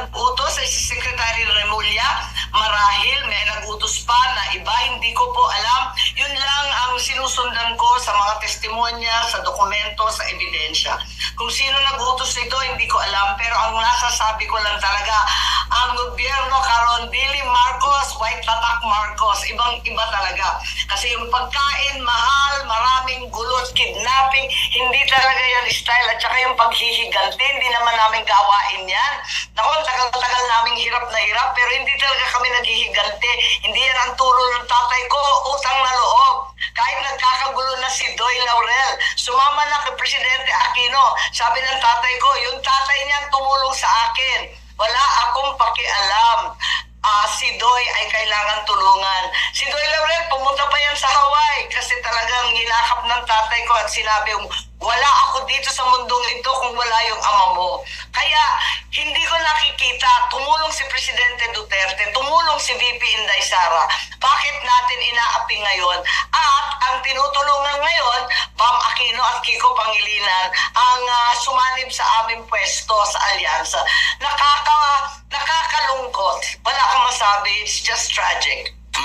nag-utos ay si Secretary Remulla. Marahil may nag-utos pa na iba, hindi ko po alam. Yun lang ang sinusundan ko sa mga testimonya, sa dokumento, sa ebidensya. Kung sino nag-utos nito, hindi ko alam. Pero ang nasasabi ko lang talaga, ang gobyerno Carondelet Marcos, White Tatak Marcos, ibang-iba talaga. Kasi yung pagkain, mahal, maraming gulot, kidnapping, hindi talaga yan style. At saka yung paghihigante, hindi naman namin gawain yan. Naku, tagal-tagal namin hirap na hirap, pero hindi talaga kami naghihigante. Hindi yan ang turo ng tatay ko, utang na loob. Kahit nagkakagulo na si Doy Laurel, sumama na kay Presidente Aquino. Sabi ng tatay ko, yung tatay niyan tumulong sa akin. Wala akong pakialam. Si Doy ay kailangan tulungan. Si Doy Laurel, pumunta pa yan sa Hawaii kasi talagang hinakap ng tatay ko at sinabi, wala ako dito sa mundong ito kung wala yung ama mo. Kaya hindi ko nakikita, tumulong si Presidente Duterte, tumulong si VP Inday Sara. Bakit natin inaapi ngayon? At ang tinutulungan ngayon, Bam Aquino at Kiko Pangilinan, ang sumanib sa aming pwesto sa alyansa. Nakakalungkot. Wala akong masabi. It's just tragic.